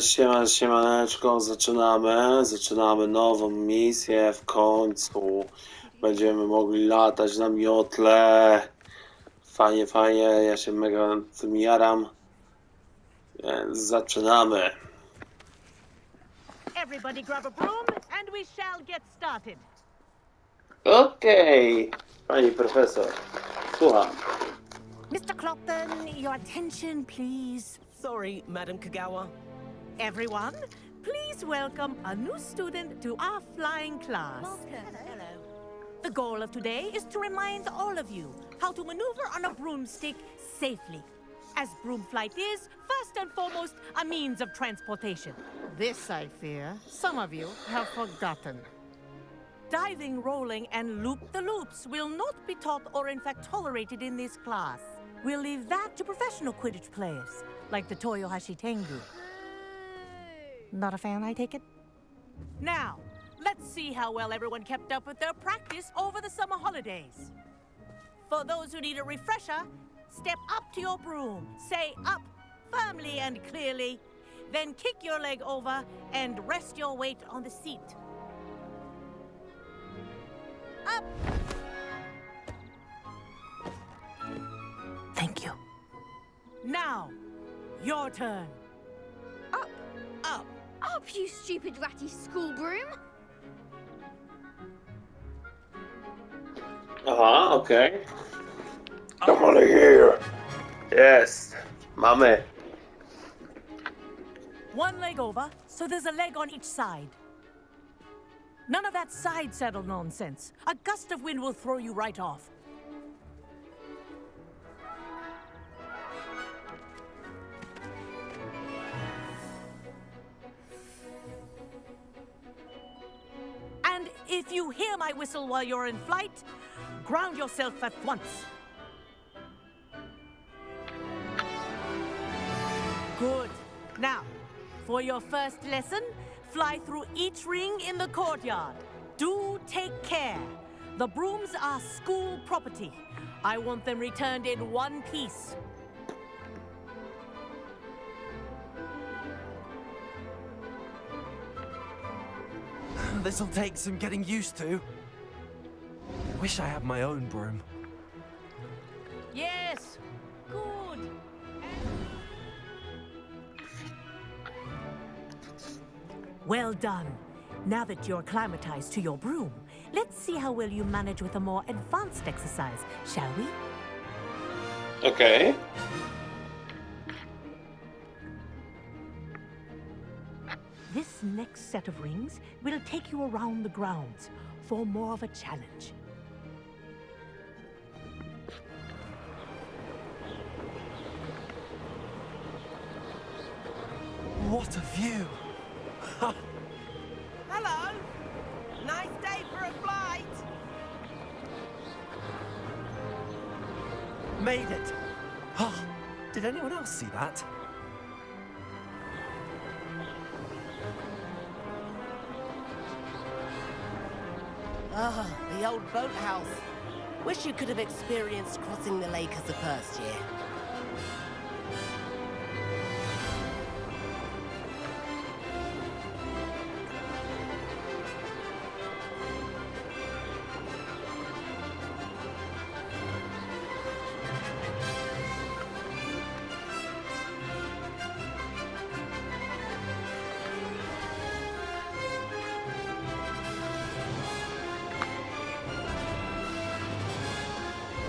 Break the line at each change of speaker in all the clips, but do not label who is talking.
Siemaneczko, zaczynamy nową misję, w końcu będziemy mogli latać na miotle. Fajnie, fajnie, ja się mega tym jaram, więc zaczynamy.
Everybody grab a broom and we shall get started.
Okej, pani profesor, słucham.
Mr. Clopton, your attention, please.
Sorry, Madam Kagawa.
Everyone, please welcome a new student to our flying class.
Hello.
The goal of today is to remind all of you how to maneuver on a broomstick safely, as broom flight is, first and foremost, a means of transportation.
This, I fear, some of you have forgotten.
Diving, rolling, and loop-the-loops will not be taught or in fact tolerated in this class. We'll leave that to professional Quidditch players, like the Toyohashi Tengu. Not a fan, I take it? Now, let's see how well everyone kept up with their practice over the summer holidays. For those who need a refresher, step up to your broom, say up firmly and clearly, then kick your leg over and rest your weight on the seat. Up! Thank you. Now, your turn.
Up,
Up.
up, you stupid ratty school broom!
Aha, okej. Come on here. Jest, mamy.
One leg over, so there's a leg on each side. None of that side saddle nonsense. A gust of wind will throw you right off. And if you hear my whistle while you're in flight, ground yourself at once. Good. Now, for your first lesson, fly through each ring in the courtyard. Do take care. The brooms are school property. I want them returned in one piece.
This'll take some getting used to. Wish I had my own broom.
Yes. Good. Well done. Now that you're acclimatized to your broom, let's see how well you manage with a more advanced exercise, shall we?
Okej.
This next set of rings will take you around the grounds for more of a challenge.
What a view!
Hello. Nice day for a flight.
Made it! Oh, did anyone else see that?
Ah, the old boathouse. Wish you could have experienced crossing the lake as a first year.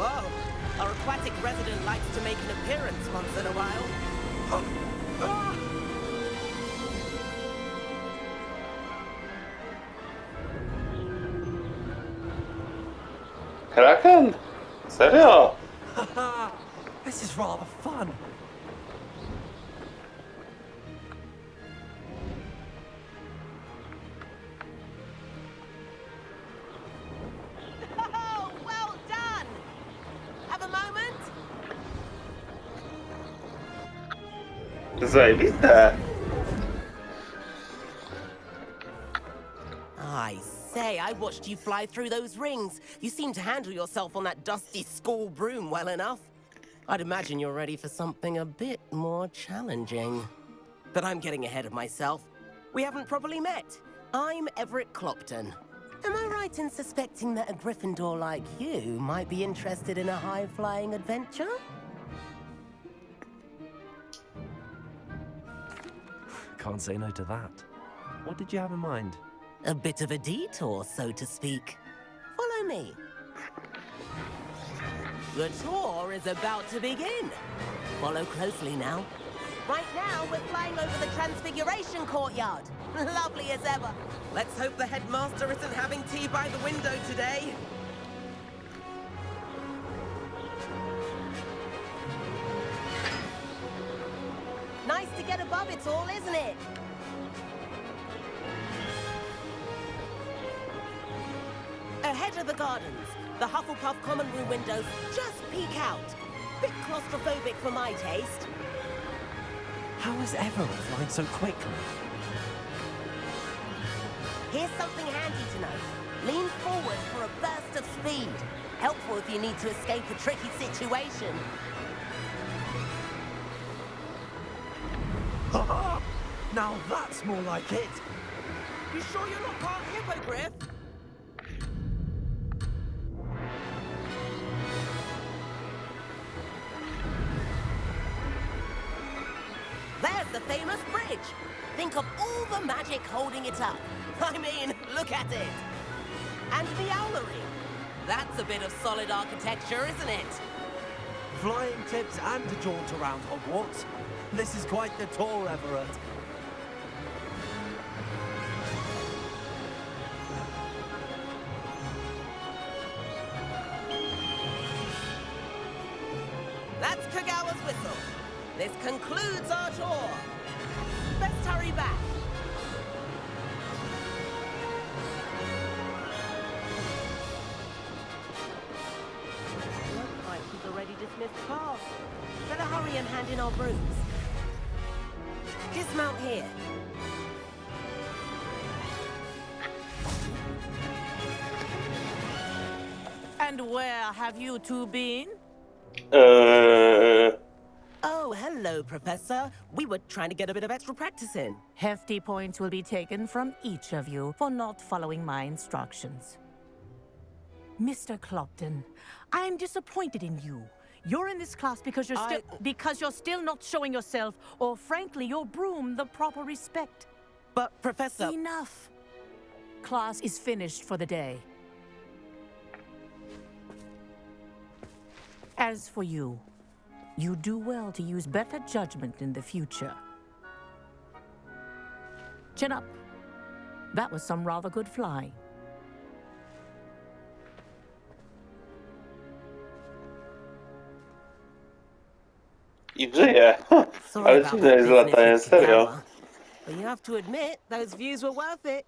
Whoa, our aquatic resident likes to make an appearance once in a while.
Kraken? Serio?
Haha! This is rather fun.
Oh, well done. Have a moment?
Zajebiste.
I say, I watched you fly through those rings. You seem to handle yourself on that dusty school broom well enough. I'd imagine you're ready for something a bit more challenging. But I'm getting ahead of myself. We haven't properly met. I'm Everett Clopton. Am I right in suspecting that a Gryffindor like you might be interested in a high-flying adventure?
Can't say no to that. What did you have in mind?
A bit of a detour, so to speak. Follow me. The tour is about to begin. Follow closely now. Right now, we're flying over the Transfiguration Courtyard. Lovely as ever. Let's hope the headmaster isn't having tea by the window today. Nice to get above it all, isn't it? Ahead of the gardens, the Hufflepuff common room windows just peek out. Bit claustrophobic for my taste.
How is Everett flying so quickly?
Here's something handy to know. Lean forward for a burst of speed. Helpful if you need to escape a tricky situation.
Now that's more like it.
You sure you're not part hippogriff? There's the famous bridge. Think of all the magic holding it up. I mean, look at it. And the owlery. That's a bit of solid architecture, isn't it?
Flying tips and a jaunt around Hogwarts. This is quite the tour, Everett.
That's Kagawa's whistle. This concludes our tour. Let's hurry back. Looks like she's already dismissed class. Better hurry and hand in our brooms. Dismount here.
And where have you two been?
Oh, hello, Professor. We were trying to get a bit of extra practice in.
Hefty points will be taken from each of you for not following my instructions. Mr. Clopton, I'm disappointed in you. You're in this class because you're still not showing yourself, or frankly, your broom, the proper respect.
But, Professor...
Enough. Class is finished for the day. As for you, you do well to use better judgment in the future. Chin up. That was some rather good flying.
I żyje.
Sorry
Ale
about
dziwne jest
that business
latanie,
with
serio.
Kagawa. But you have to admit, those views were worth it.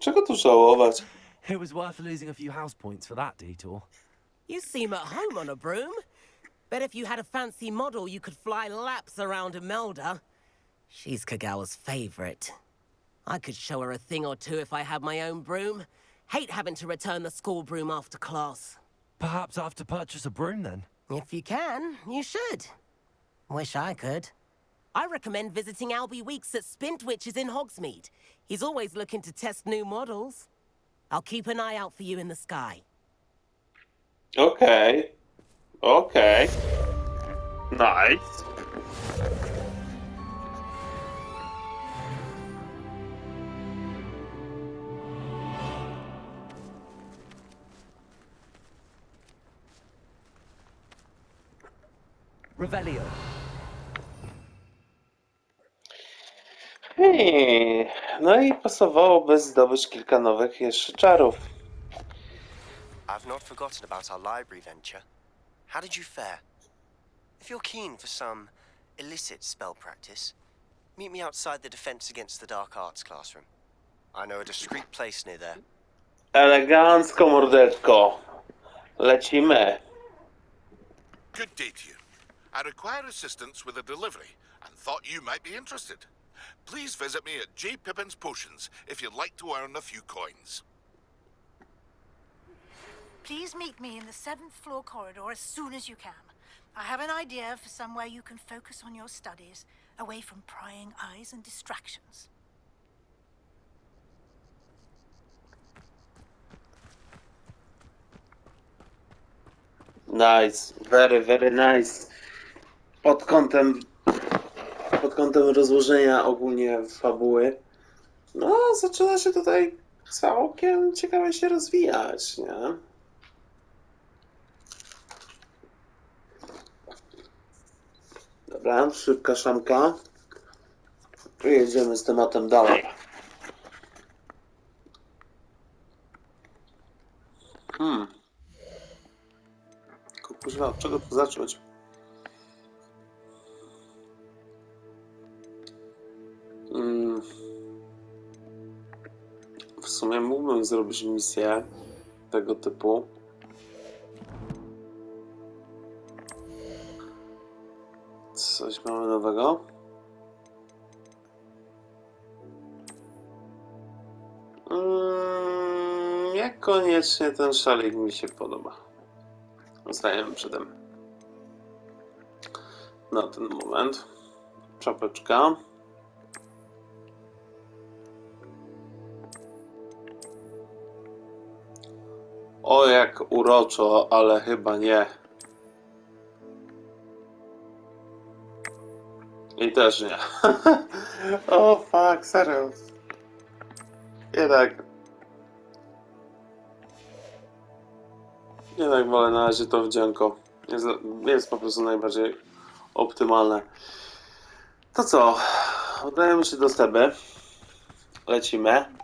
Czego tu żałować?
It was worth losing a few house points for that detour.
You seem at home on a broom. Bet if you had a fancy model, you could fly laps around Imelda. She's Kagawa's favorite. I could show her a thing or two if I had my own broom. Hate having to return the school broom after class.
Perhaps I have to purchase a broom then.
If you can, you should. Wish I could. I recommend visiting Albie Weeks at Spintwitches in Hogsmeade. He's always looking to test new models. I'll keep an eye out for you in the sky.
Okej. Okej. Nice.
Revelio.
No i pasowałoby zdobyć kilka nowych jeszcze czarów.
I've not forgotten about our library venture. How did you fare? If you're keen for some illicit spell practice, meet me outside the Defense Against the Dark Arts classroom. I know a discreet place near there.
Elegancko, mordeczko. Lecimy.
Good day to you. I require assistance with a delivery and thought you might be interested. Please visit me at J. Pippin's Potions if you'd like to earn a few coins.
Please meet me in the 7th floor corridor as soon as you can. I have an idea for somewhere you can focus on your studies, away from prying eyes and distractions.
Nice, very, very nice. Pod kątem rozłożenia ogólnie fabuły. No, zaczyna się tutaj całkiem ciekawie się rozwijać, nie? Dobra, szybka szamka. I jedziemy z tematem dalej. Kurwa, od czego tu zacząć? W sumie mógłbym zrobić misję tego typu. Coś mamy nowego? Niekoniecznie ten szalik mi się podoba. Zostajemy przy tym. Na ten moment. Czapeczka. O, jak uroczo, ale chyba nie. I też nie. O, fuck, serio. Jednak wolę na razie to wdzięko. Jest po prostu najbardziej optymalne. To co? Udajemy się do Steby. Lecimy.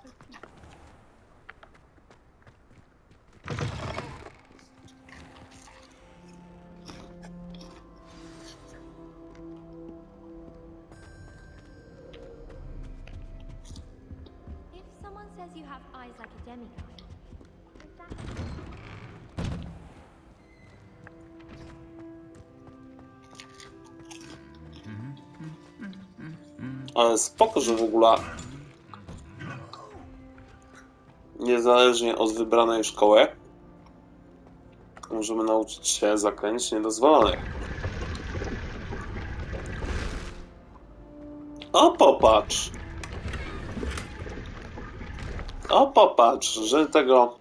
If someone says you have eyes like a demigod, is that...
Ale spoko, że w ogóle niezależnie od wybranej szkoły możemy nauczyć się zaklęć niedozwolonych. O, popatrz! O, popatrz, że tego...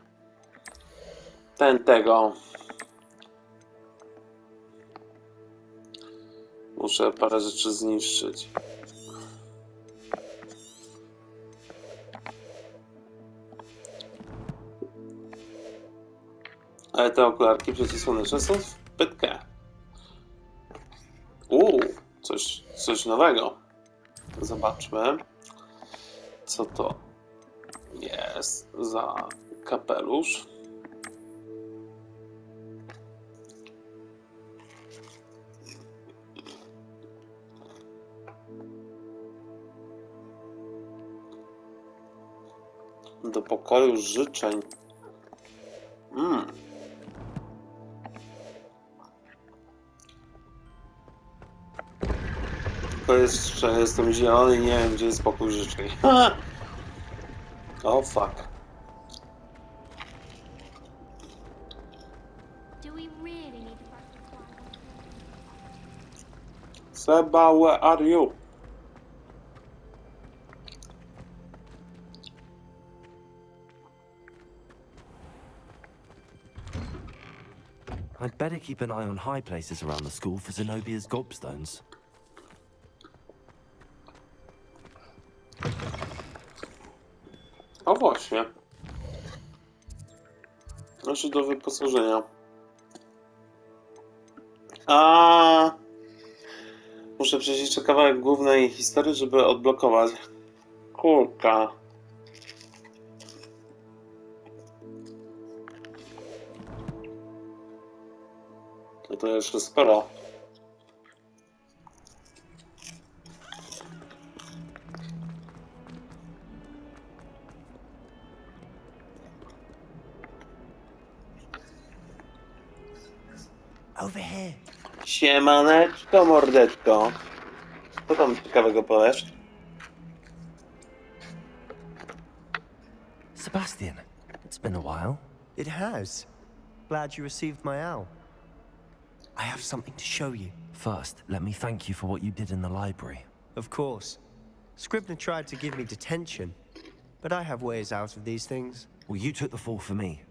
tego... Muszę parę rzeczy zniszczyć. Ale te okularki przeciwsłoneczne są w pytkę. Coś nowego. Zobaczmy, co to jest za kapelusz. Do pokoju życzeń. To jest, że jestem zielony i nie wiem, gdzie jest pokój życzeń. O, fuck.
Do we really need to practice one?
Seba, where are you?
I'd better keep an eye on high places around the school for Zenobia's gobstones.
O, właśnie. Znaczy do wyposażenia. Muszę przejść jeszcze kawałek głównej historii, żeby odblokować. Kurka. To jeszcze sporo.
Over here.
Siemaneczko, mordeczko. Co tam ciekawego powiesz?
Sebastian, it's been a while.
It has. Glad you received my owl.
I have something to show you. First, let me thank you for what you did in the library. Of course. Scribner tried to give me detention, but I have ways out of these things. Well, you took the fall for me,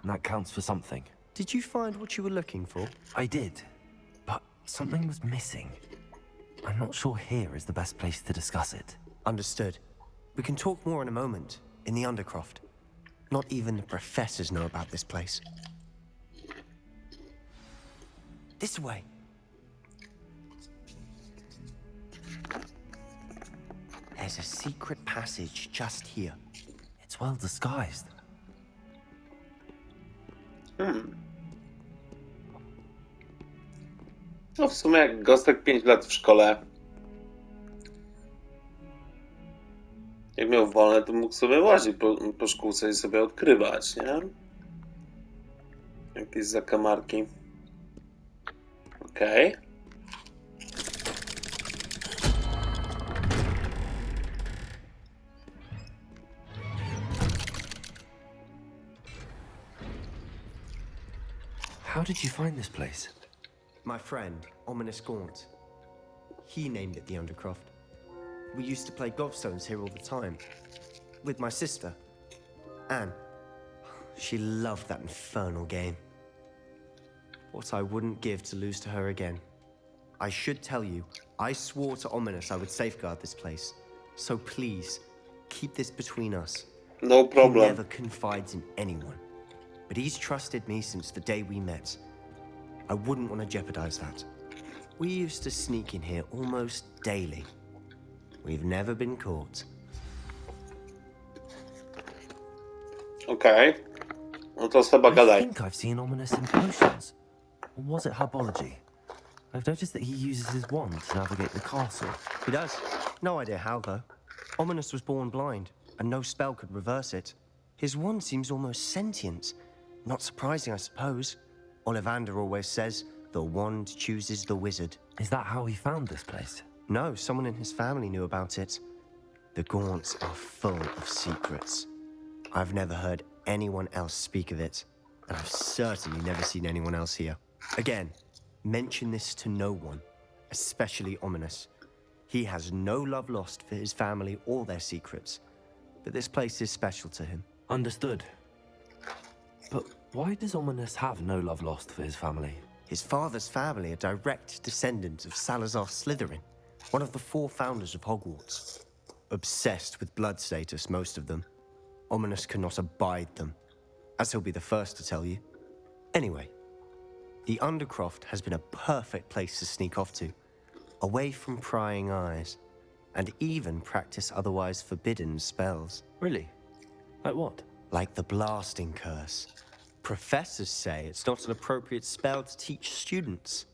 and that counts for something. Did you find what you were looking for? I did, but something was missing. I'm not sure here is the best place to discuss it. Understood. We can talk more in a moment, in the Undercroft. Not even the professors know about this place. This way. There's a secret passage just here. It's well disguised.
No w sumie jak Gostek 5 lat w szkole. Jak miał wolne, to mógł sobie łazić po szkółce i sobie odkrywać, nie? Jakieś zakamarki. Okej.
How did you find this place? My friend, Ominous Gaunt. He named it the Undercroft. We used to play gobstones here all the time. With my sister, Anne. She loved that infernal game. What I wouldn't give to lose to her again. I should tell you, I swore to Ominous I would safeguard this place. So please, keep this between us.
No problem.
He never confides in anyone. But he's trusted me since the day we met. I wouldn't want to jeopardize that. We used to sneak in here almost daily. We've never been caught.
Okej. No to chyba
I
gadaj.
think I've seen Ominous in potions. Or was it herbology? I've noticed that he uses his wand to navigate the castle. He does. No idea how, though. Ominous was born blind, and no spell could reverse it. His wand seems almost sentient. Not surprising, I suppose. Ollivander always says, the wand chooses the wizard. Is that how he found this place? No, someone in his family knew about it. The Gaunts are full of secrets. I've never heard anyone else speak of it, and I've certainly never seen anyone else here. Again, mention this to no one, especially Ominous. He has no love lost for his family or their secrets, but this place is special to him. Understood. But why does Ominous have no love lost for his family? His father's family are direct descendants of Salazar Slytherin, one of the 4 founders of Hogwarts. Obsessed with blood status, most of them. Ominous cannot abide them, as he'll be the first to tell you. Anyway, the Undercroft has been a perfect place to sneak off to, away from prying eyes, and even practice otherwise forbidden spells. Really? Like what? Like the blasting curse. Professors say it's not an appropriate spell to teach students.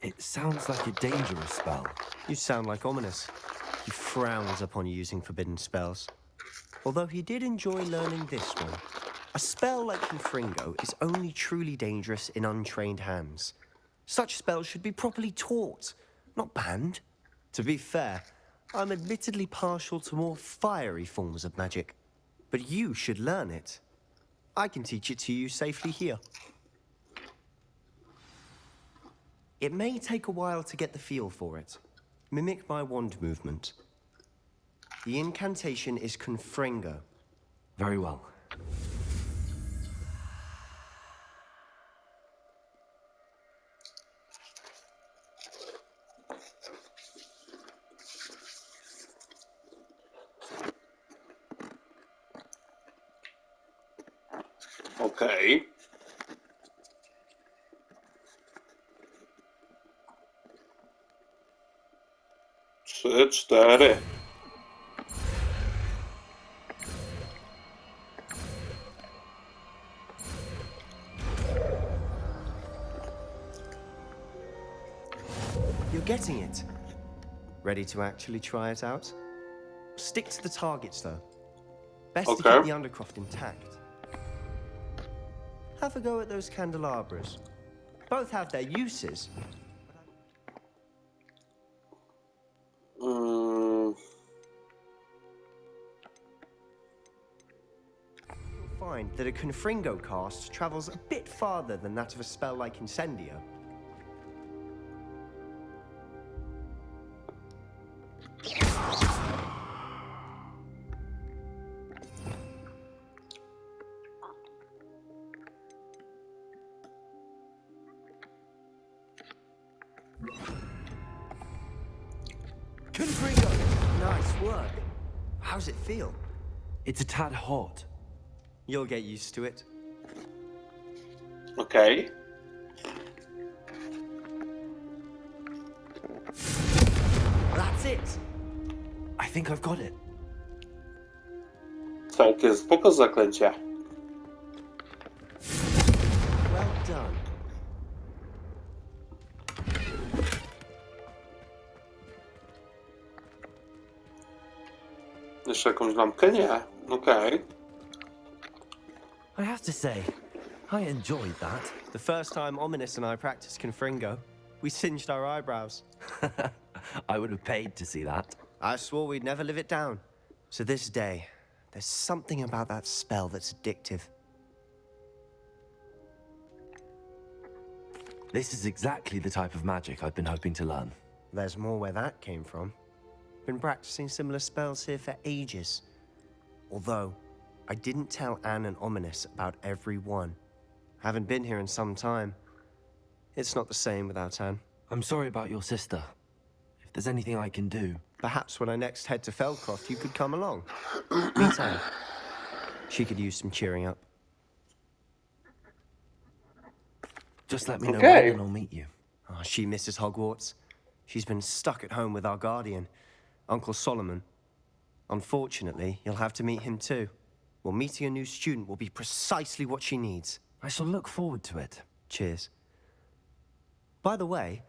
It sounds like a dangerous spell. You sound like Ominous. He frowns upon using forbidden spells. Although he did enjoy learning this one. A spell like Confringo is only truly dangerous in untrained hands. Such spells should be properly taught, not banned. To be fair, I'm admittedly partial to more fiery forms of magic. But you should learn it. I can teach it to you safely here. It may take a while to get the feel for it. Mimic my wand movement. The incantation is Confringo. Very well.
Okej. 3, 4.
You're getting it. Ready to actually try it out? Stick to the targets, though. Best to
Okay.
keep the Undercroft intact. Have a go at those candelabras. Both have their uses. mind that a Confringo cast travels a bit farther than that of a spell like Incendio. Confringo! Nice work. How's it feel? It's a tad hot. You'll get used to it.
Okej.
That's it. I think I've got it.
Całkiem spoko zaklęcie.
Well done.
Jeszcze jakąś lampkę? Nie. Okej.
I have to say, I enjoyed that. The first time Ominous and I practiced Confringo, we singed our eyebrows. I would have paid to see that. I swore we'd never live it down. To this day, there's something about that spell that's addictive.
This is exactly the type of magic I've been hoping to learn.
There's more where that came from. Been practicing similar spells here for ages. Although, I didn't tell Anne and Ominous about every one. Haven't been here in some time. It's not the same without Anne.
I'm sorry about your sister. If there's anything I can do...
Perhaps when I next head to Feldcroft, you could come along. Meet Anne. She could use some cheering up.
Just let me know
Okay.
when and I'll meet you.
Oh, she misses Hogwarts. She's been stuck at home with our guardian, Uncle Solomon. Unfortunately, you'll have to meet him too. Well, meeting a new student will be precisely what she needs.
I shall look forward to it.
Cheers. By the way,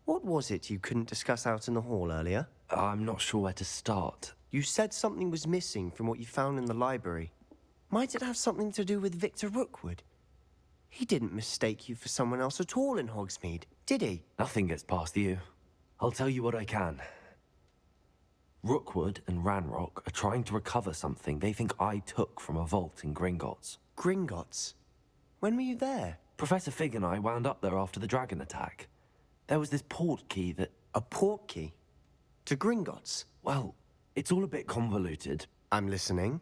what was it you couldn't discuss out in the hall earlier?
I'm not sure where to start.
You said something was missing from what you found in the library. Might it have something to do with Victor Rookwood? He didn't mistake you for someone else at all in Hogsmeade, did he?
Nothing gets past you. I'll tell you what I can. Rookwood and Ranrock are trying to recover something they think I took from a vault in Gringotts.
Gringotts? When were you there?
Professor Fig and I wound up there after the dragon attack. There was this port key that...
A port key? To Gringotts?
Well, it's all a bit convoluted.
I'm listening.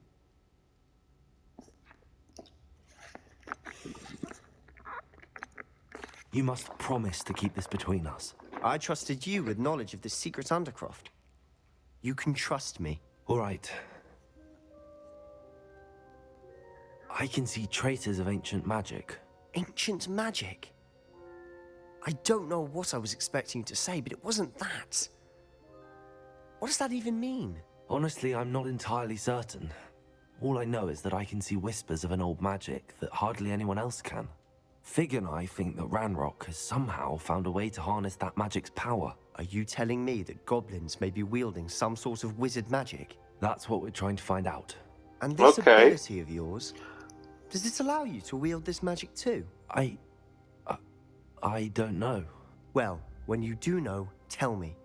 You must promise to keep this between us.
I trusted you with knowledge of the secret Undercroft. You can trust me.
All right. I can see traces of ancient magic.
Ancient magic? I don't know what I was expecting you to say, but it wasn't that. What does that even mean?
Honestly, I'm not entirely certain. All I know is that I can see whispers of an old magic that hardly anyone else can. Fig and I think that Ranrock has somehow found a way to harness that magic's power.
Are you telling me that goblins may be wielding some sort of wizard magic?
That's what we're trying to find out.
And this
Okay.
ability of yours, does it allow you to wield this magic too?
I don't know.
Well, when you do know, tell me.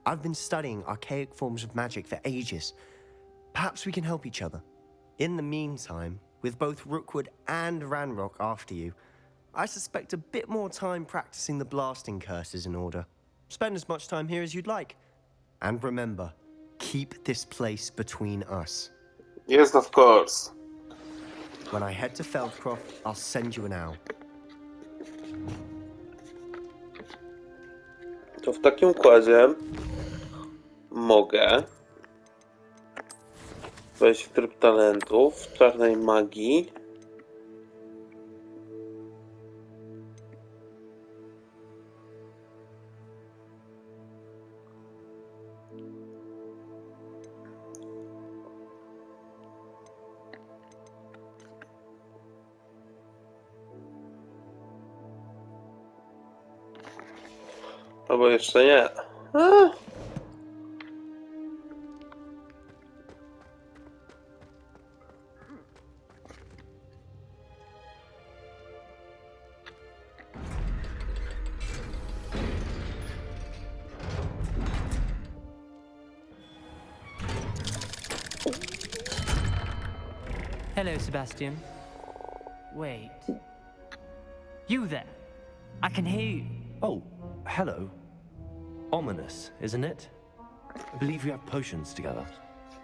I've been studying archaic forms of magic for ages. Perhaps we can help each other. In the meantime, with both Rookwood and Ranrock after you, I suspect a bit more time practicing the blasting curse is in order. Spend as much time here as you'd like. And remember, keep this place between us.
Yes, of course.
When I head to Feldcroft, I'll send you an owl.
To w takim układzie mogę wejść w tryb talentów, czarnej magii. Albo jeszcze nie.
Hello, Sebastian. Wait. You there? I can hear you.
Oh, hello. Ominous, isn't it? I believe we have potions together.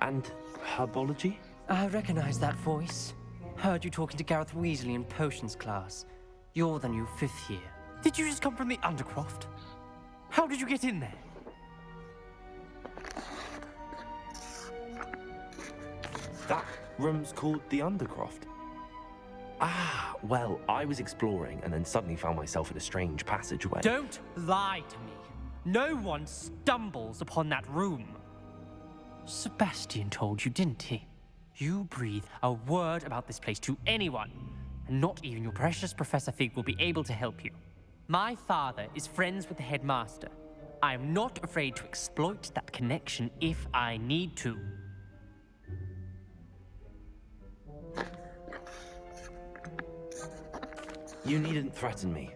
And herbology?
I recognize that voice. Heard you talking to Gareth Weasley in potions class. You're the new 5th year. Did you just come from the Undercroft? How did you get in there?
That room's called the Undercroft. Ah, well, I was exploring and then suddenly found myself in a strange passageway.
Don't lie to me. No one stumbles upon that room. Sebastian told you, didn't he? You breathe a word about this place to anyone, and not even your precious Professor Fig will be able to help you. My father is friends with the headmaster. I am not afraid to exploit that connection if I need to.
You needn't threaten me.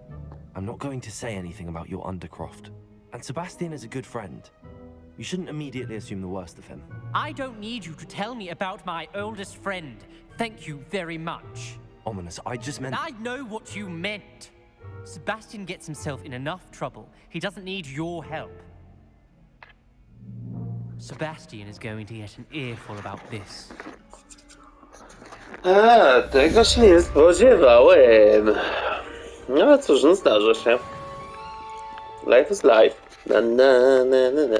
I'm not going to say anything about your Undercroft. And Sebastian is a good friend. You shouldn't immediately assume the worst of him.
I don't need you to tell me about my oldest friend. Thank you very much.
Ominous, I just meant...
I know what you meant. Sebastian gets himself in enough trouble. He doesn't need your help. Sebastian is going to get an earful about this.
A, tego się nie spodziewałem. No cóż, no zdarza się. Life is life. Na, na, na, na, na.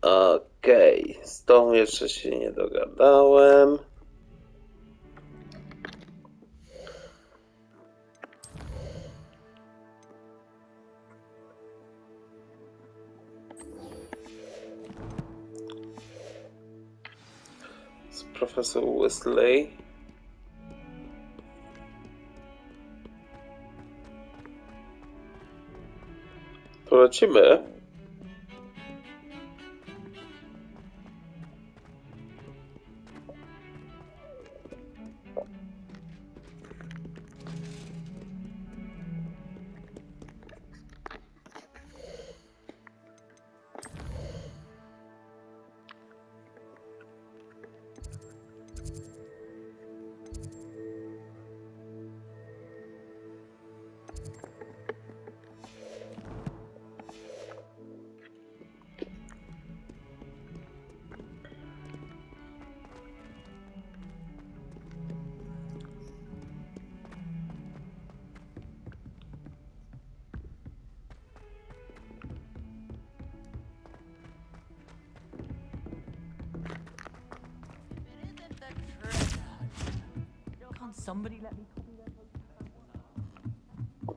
Okej, z tą jeszcze się nie dogadałem. Z profesor Weasley. To lecimy.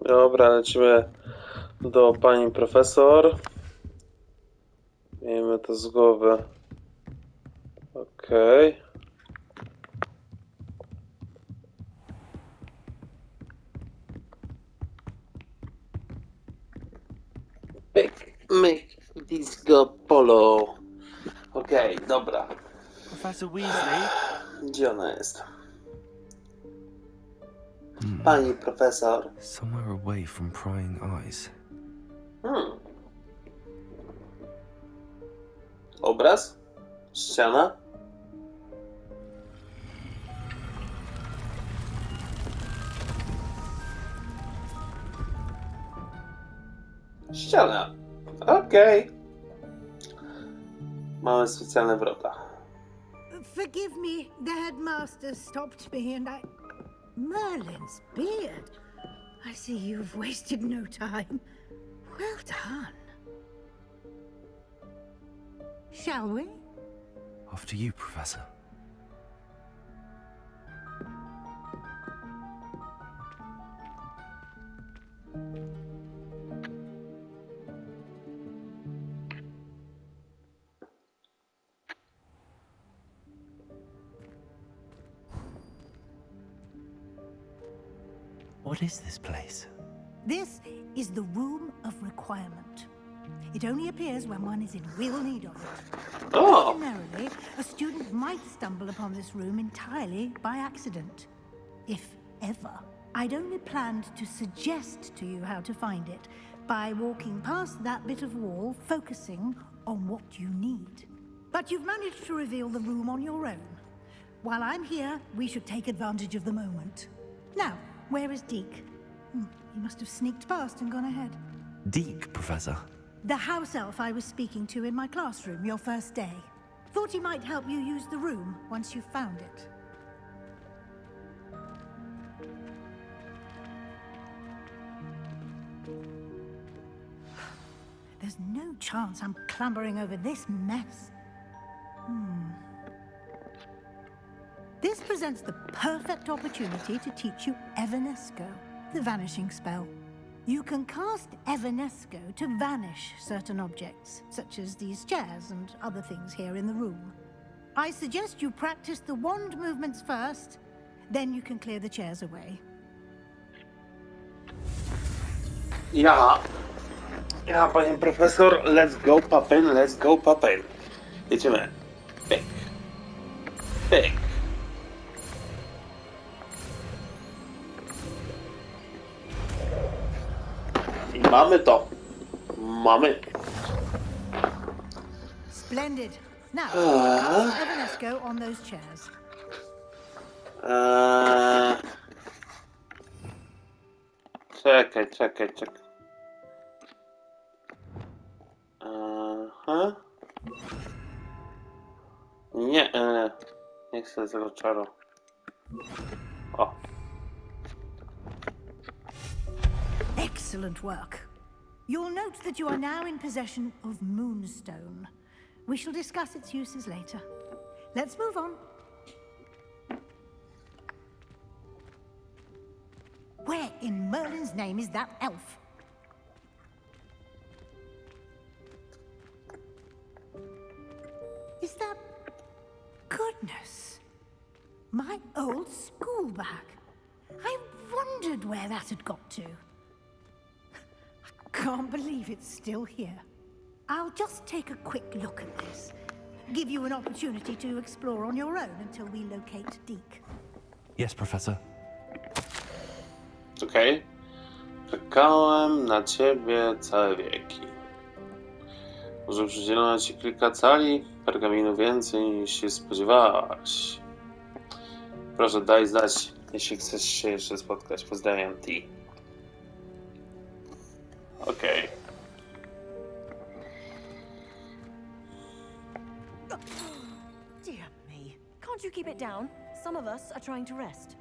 Dobra, lecimy do pani profesor. Miejmy to z głowy. Okej. Pyk, myk, disco polo. Okej, dobra.
Professor Weasley?
Gdzie ona jest? Pani profesor.
Somewhere away from prying eyes.
Obraz? Ściana? Ściana. Okej. Mamy specjalne wrota.
Forgive me, the headmaster stopped me and I... Merlin's beard. I see you've wasted no time. Well done. Shall we?
After you, Professor. What is this place?
This is the Room of Requirement. It only appears when one is in real need of it.
Oh.
Ordinarily, a student might stumble upon this room entirely by accident. If ever. I'd only planned to suggest to you how to find it by walking past that bit of wall, focusing on what you need. But you've managed to reveal the room on your own. While I'm here, we should take advantage of the moment. Now, where is Deke? He must have sneaked past and gone ahead.
Deke, Professor.
The house elf I was speaking to in my classroom your first day. Thought he might help you use the room once you found it. There's no chance I'm clambering over this mess. This presents the perfect opportunity to teach you Evanesco, the vanishing spell. You can cast Evanesco to vanish certain objects, such as these chairs and other things here in the room. I suggest you practice the wand movements first, then you can clear the chairs away.
Ja, panie profesor, let's go Papin. Jedziemy. Pyk. Pyk. I mamy to. Mamy.
Splendid. Now, cast Evanesco on those chairs.
Czekaj. Nie chcę tego czaru. O.
Excellent work. You'll note that you are now in possession of Moonstone. We shall discuss its uses later. Let's move on. Where in Merlin's name is that elf? Is that... Goodness. My old school bag. I wondered where that had got to. I can't believe it's still here. I'll just take a quick look at this. Give you an opportunity to explore on your own until we locate Deke.
Yes, Professor.
Okej. Czekałem na ciebie całe wieki. Może przydzielono ci kilka cali pergaminu więcej niż się spodziewałaś. Proszę, daj znać, jeśli chcesz się jeszcze spotkać. Pozdrawiam, T. Okej.
Dear me. Can't you keep it down? Some of us are trying to rest.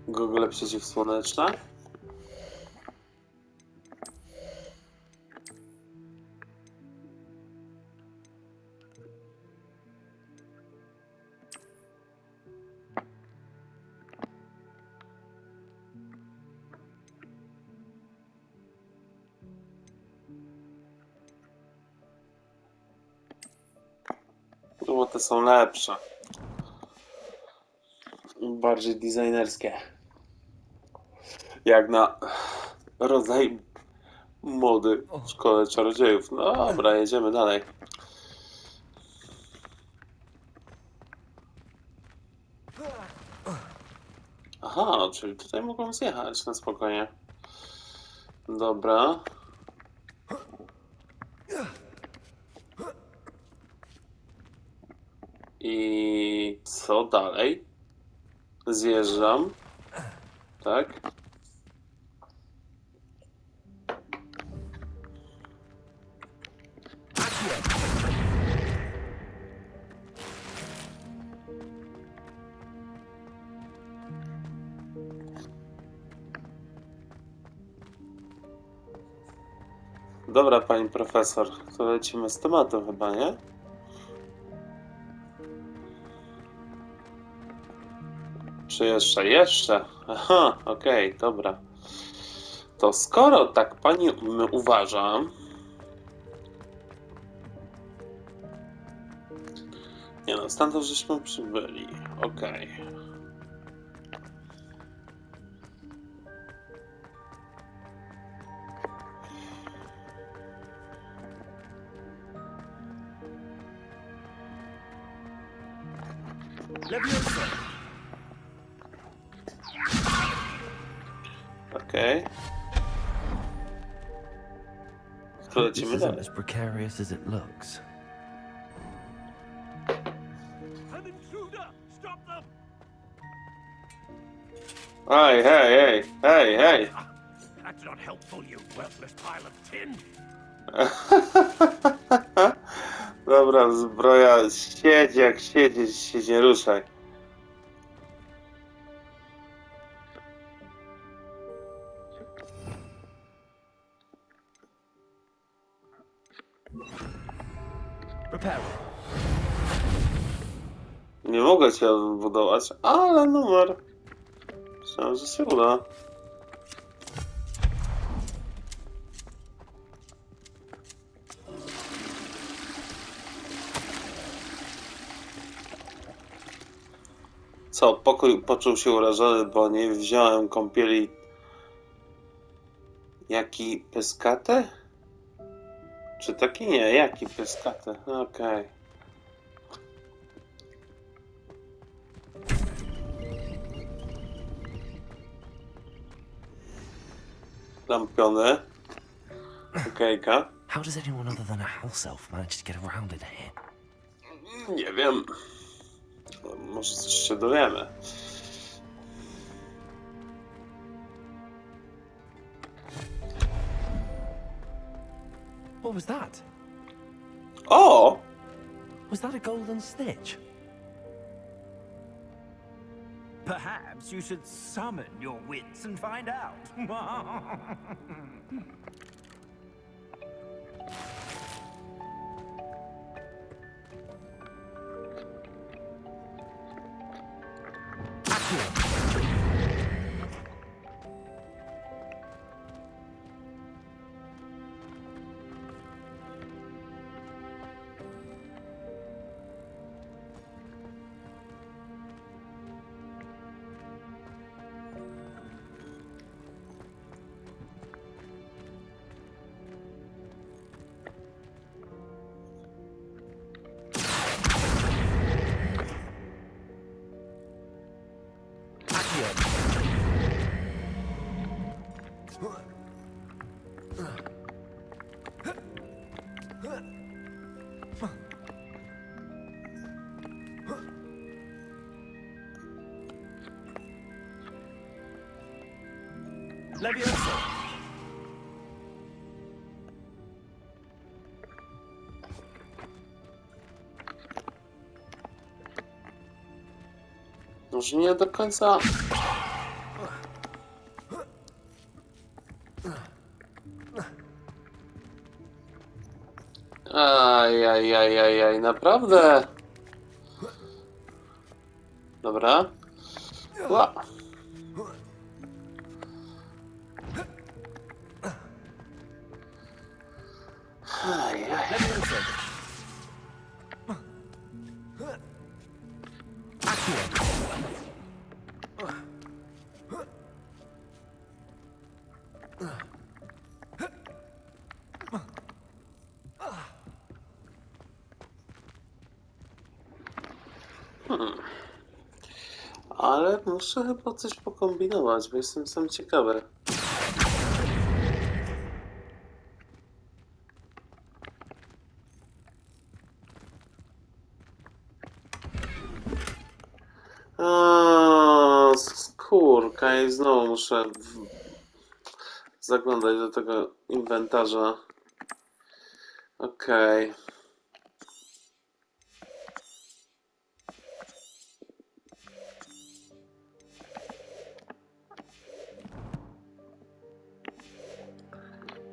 Gogle przeciwsłoneczne. No bo te są lepsze. Bardziej designerskie. Jak na rodzaj mody w szkole czarodziejów. No dobra, jedziemy dalej. Aha, czyli tutaj mogą zjechać na spokojnie. Dobra. I co dalej? Zjeżdżam. Tak. Dobra, pani profesor, to lecimy z tematem chyba, nie? Czy jeszcze? Jeszcze? Aha, okej, dobra. To skoro tak pani uważa, nie no, stamtąd żeśmy przybyli, okej. Okej. To
This
lecimy
isn't
dalej.
as precarious as it looks.
An intruder! Stop them!
Hej, hej, hej, hej, hej!
That's not helpful, you worthless pile of tin!
Dobra, zbroja, siedź jak siedzieć, się nie ruszaj.
Repair.
Nie mogę cię odbudować, ale numer. Myślałem, że się uda. Co, pokój poczuł się urażony, bo nie wziąłem kąpieli. Jaki pyskaty? Czy taki nie? Jaki pyskaty? Okej. Lampiony. Okejka.
How does anyone other than a house elf manage to get around in here?
Nie wiem. Może coś się dowiemy.
What was that?
O!
Was that a golden snitch?
Perhaps you should summon your wits and find out.
Levioso.
Może nie do końca. Ajajajajaj, naprawdę? Dobra. Ła. Ajaj. Ale muszę chyba coś pokombinować, bo jestem sam ciekawy. Skórka i znowu muszę zaglądać do tego inwentarza. Okej.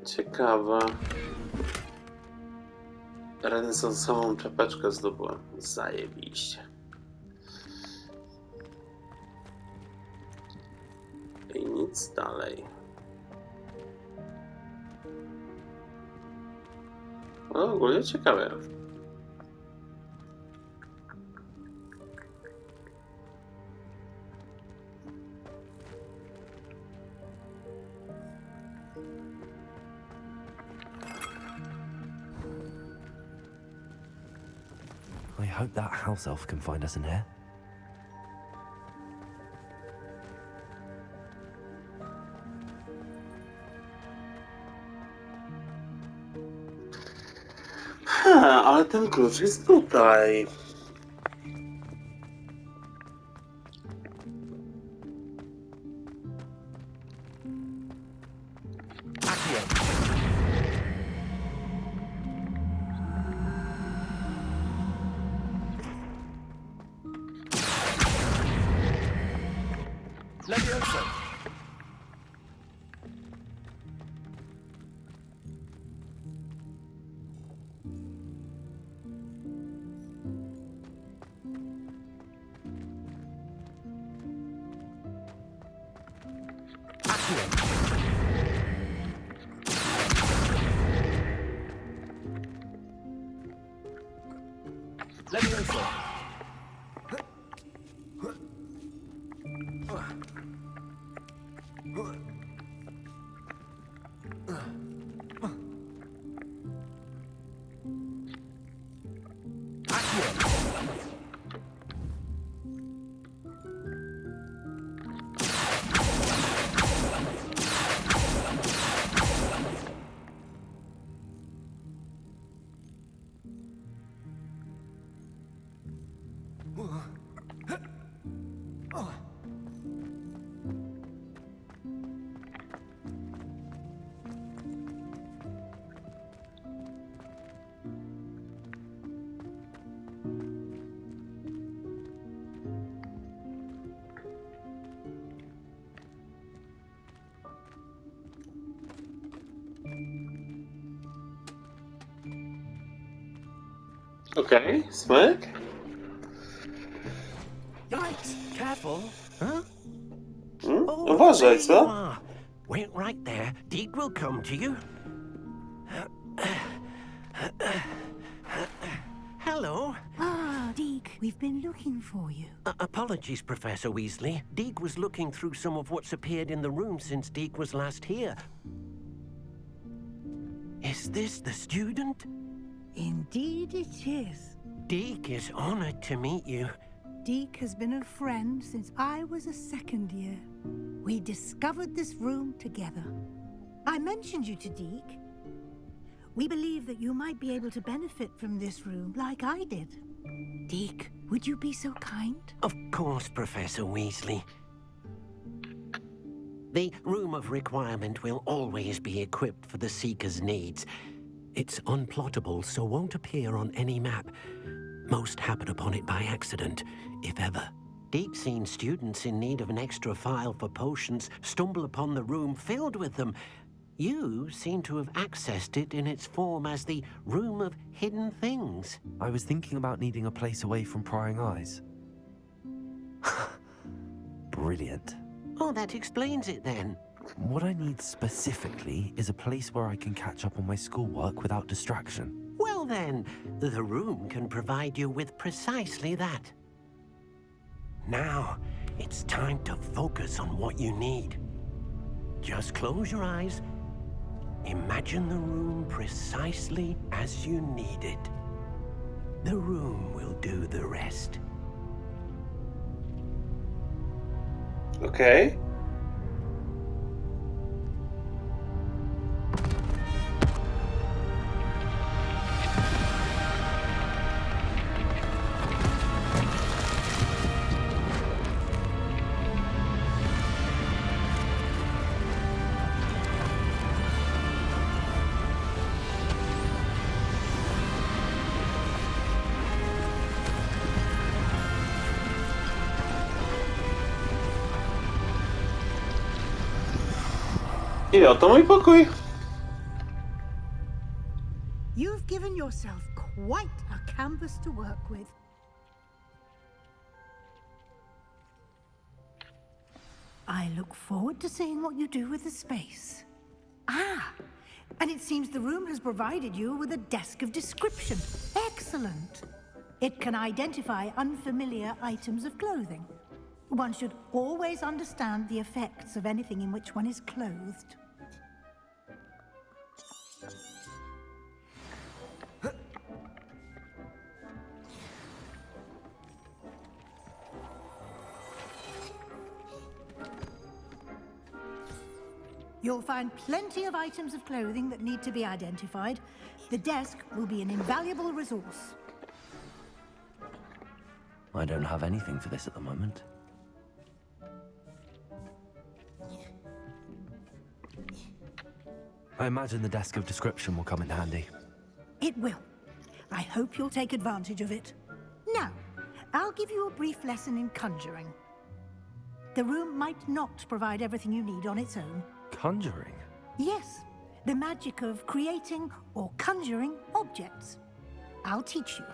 Ciekawe. Renesansową czapeczkę zdobyłem. Zajebiście. I nic dalej. No, ogólnie ciekawe.
I hope that house elf can find us in here.
Ale ten klucz jest tutaj. Okej, smyk.
Yikes! Careful! Huh?
Uważaj,
there
co?
you are. Wait right there. Deke will come to you. Hello.
Ah, Deke, we've been looking for you.
Apologies, Professor Weasley. Deke was looking through some of what's appeared in the room since Deke was last here. Is this the student?
Indeed it is.
Deke is honored to meet you.
Deke has been a friend since I was a second year. We discovered this room together. I mentioned you to Deke. We believe that you might be able to benefit from this room like I did. Deke, would you be so kind?
Of course, Professor Weasley. The Room of Requirement will always be equipped for the Seeker's needs. It's unplottable, so won't appear on any map. Most happen upon it by accident, if ever. Deke's seen students in need of an extra file for potions stumble upon the room filled with them. You seem to have accessed it in its form as the Room of Hidden Things.
I was thinking about needing a place away from prying eyes. Brilliant.
Oh, that explains it then.
What I need specifically is a place where I can catch up on my schoolwork without distraction.
Well then, the room can provide you with precisely that. Now, it's time to focus on what you need. Just close your eyes. Imagine the room precisely as you need it. The room will do the rest.
Okay. I oto mój pokój.
You've given yourself quite a canvas to work with. I look forward to seeing what you do with the space. Ah, and it seems the room has provided you with a desk of description. Excellent. It can identify unfamiliar items of clothing. One should always understand the effects of anything in which one is clothed. You'll find plenty of items of clothing that need to be identified. The desk will be an invaluable resource.
I don't have anything for this at the moment. I imagine the desk of description will come in handy.
It will. I hope you'll take advantage of it. Now, I'll give you a brief lesson in conjuring. The room might not provide everything you need on its own.
Conjuring?
Yes, the magic of creating or conjuring objects. I'll teach you.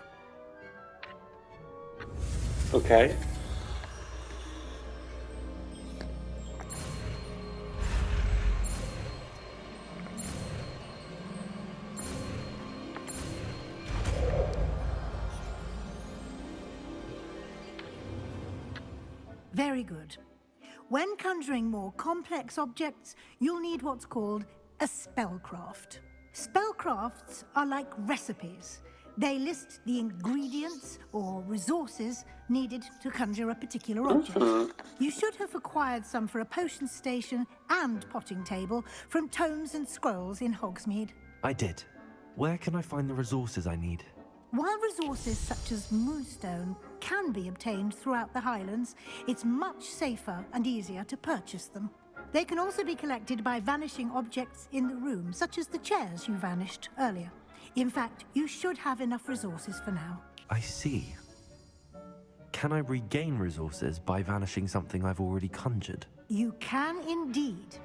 Okay.
Very good. When conjuring more complex objects, you'll need what's called a spellcraft. Spellcrafts are like recipes. They list the ingredients or resources needed to conjure a particular object. You should have acquired some for a potion station and potting table from tomes and scrolls in Hogsmeade.
I did. Where can I find the resources I need?
While resources such as moonstone can be obtained throughout the Highlands, it's much safer and easier to purchase them. They can also be collected by vanishing objects in the room, such as the chairs you vanished earlier. In fact, you should have enough resources for now.
I see. Can I regain resources by vanishing something I've already conjured?
You can indeed.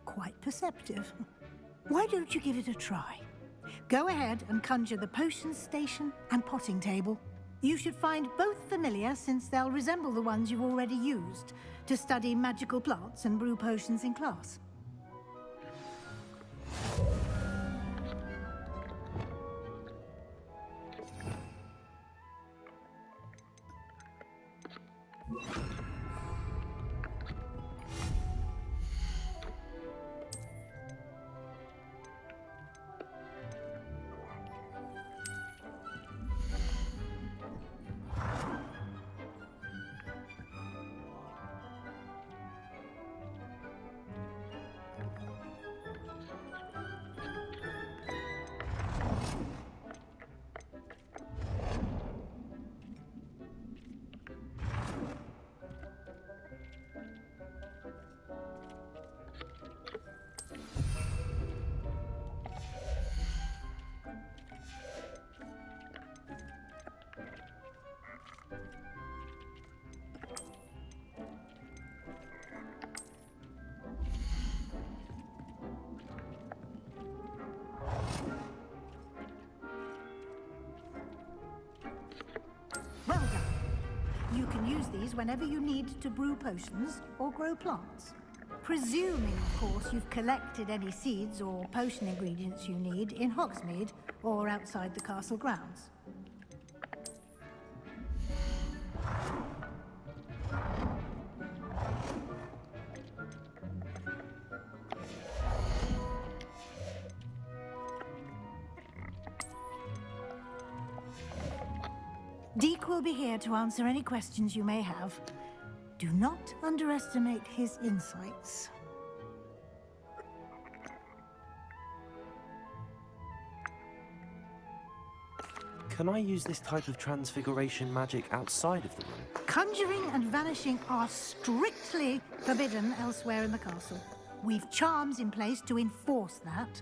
Quite perceptive. Why don't you give it a try? Go ahead and conjure the potion station and potting table. You should find both familiar, since they'll resemble the ones you've already used to study magical plants and brew potions in class. Well done. You can use these whenever you need to brew potions or grow plants. Presuming, of course, you've collected any seeds or potion ingredients you need in Hogsmeade or outside the castle grounds. Deke will be here to answer any questions you may have. Do not underestimate his insights.
Can I use this type of transfiguration magic outside of the room?
Conjuring and vanishing are strictly forbidden elsewhere in the castle. We've charms in place to enforce that.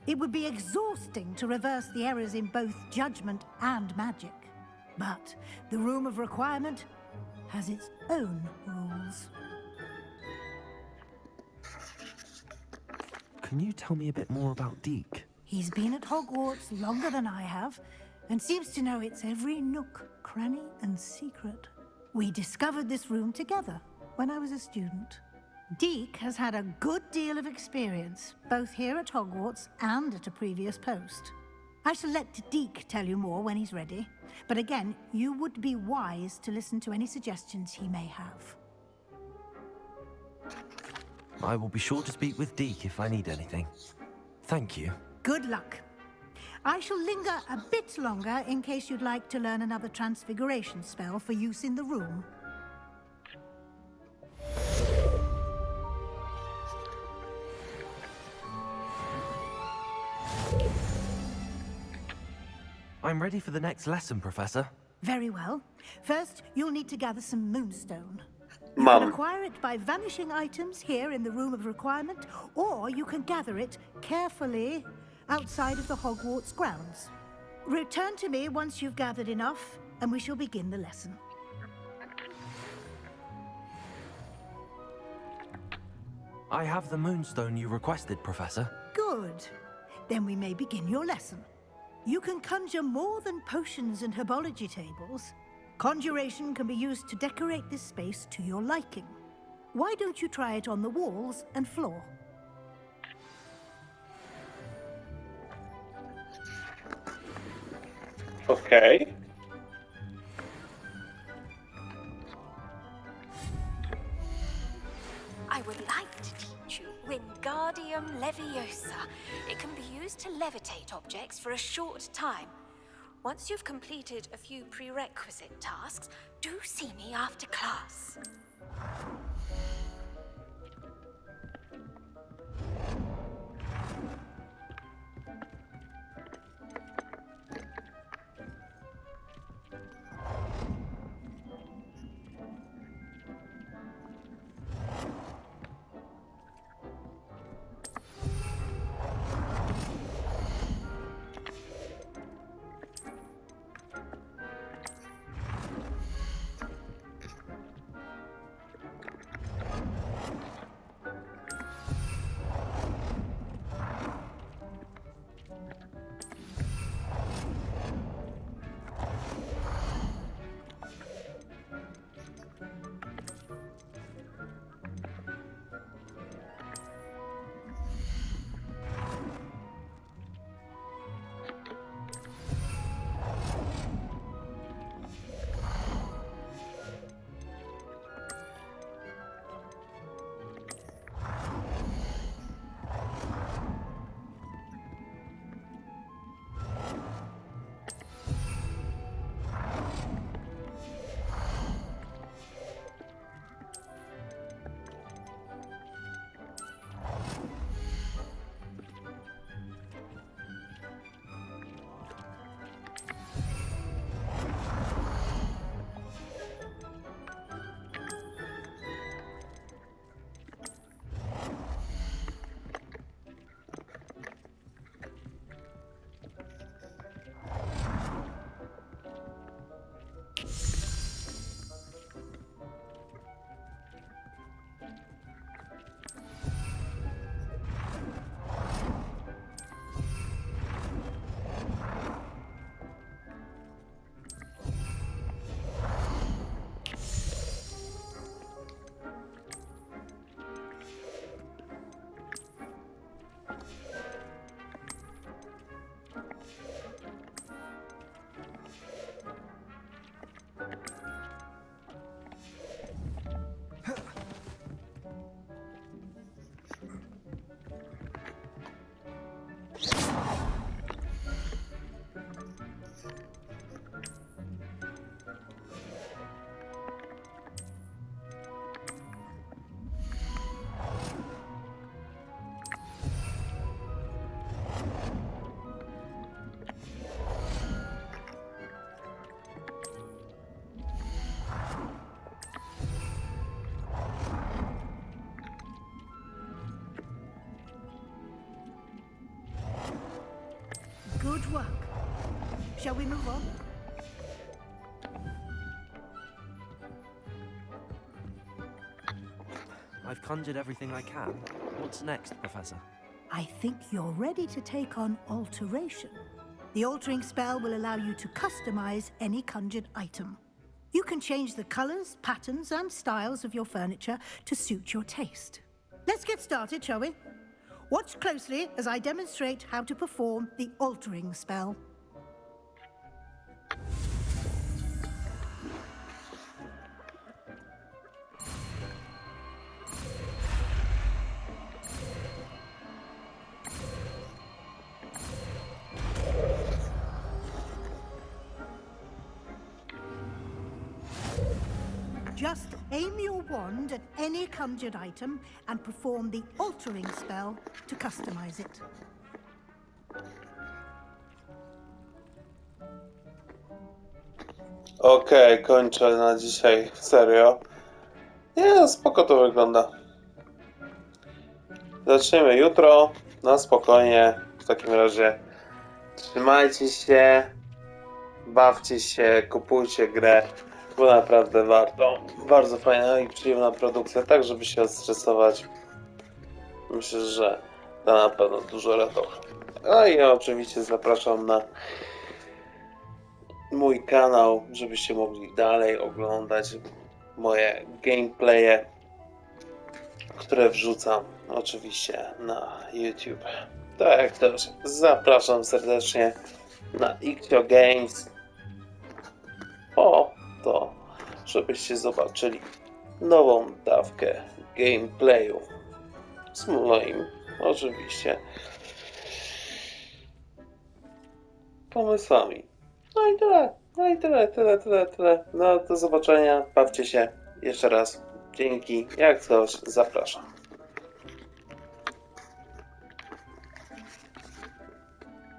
It would be exhausting to reverse the errors in both judgment and magic. But the Room of Requirement has its own rules.
Can you tell me a bit more about Deke?
He's been at Hogwarts longer than I have, and seems to know its every nook, cranny, and secret. We discovered this room together when I was a student. Deke has had a good deal of experience, both here at Hogwarts and at a previous post. I shall let Deke tell you more when he's ready, but again, you would be wise to listen to any suggestions he may have.
I will be sure to speak with Deke if I need anything. Thank you.
Good luck. I shall linger a bit longer in case you'd like to learn another transfiguration spell for use in the room.
I'm ready for the next lesson, Professor.
Very well. First, you'll need to gather some moonstone. You can acquire it by vanishing items here in the Room of Requirement, or you can gather it carefully outside of the Hogwarts grounds. Return to me once you've gathered enough, and we shall begin the lesson.
I have the moonstone you requested, Professor.
Good. Then we may begin your lesson. You can conjure more than potions and herbology tables. Conjuration can be used to decorate this space to your liking. Why don't you try it on the walls and floor?
Okay.
I would like to teach you Wingardium Leviosa. It can be used to levitate objects for a short time. Once you've completed a few prerequisite tasks, do see me after class.
Good work. Shall we move on?
I've conjured everything I can. What's next, Professor?
I think you're ready to take on alteration. The altering spell will allow you to customize any conjured item. You can change the colors, patterns, and styles of your furniture to suit your taste. Let's get started, shall we? Watch closely as I demonstrate how to perform the altering spell. Just aim your wand at any conjured item and perform the altering spell to customize it.
Okej, kończę na dzisiaj. Serio. Nie, spoko to wygląda. Zaczniemy jutro. Na spokojnie. W takim razie trzymajcie się. Bawcie się. Kupujcie grę. Bo naprawdę warto. Bardzo fajna i przyjemna produkcja. Tak, żeby się odstresować. Myślę, że da na pewno dużo radości. A ja oczywiście zapraszam na mój kanał, żebyście mogli dalej oglądać moje gameplaye, które wrzucam oczywiście na YouTube. Tak też zapraszam serdecznie na Iktio Games po to, żebyście zobaczyli nową dawkę gameplayu z moim oczywiście pomysłami. No i tyle. No i tyle. No do zobaczenia. Bawcie się. Jeszcze raz. Dzięki. Jak coś zapraszam.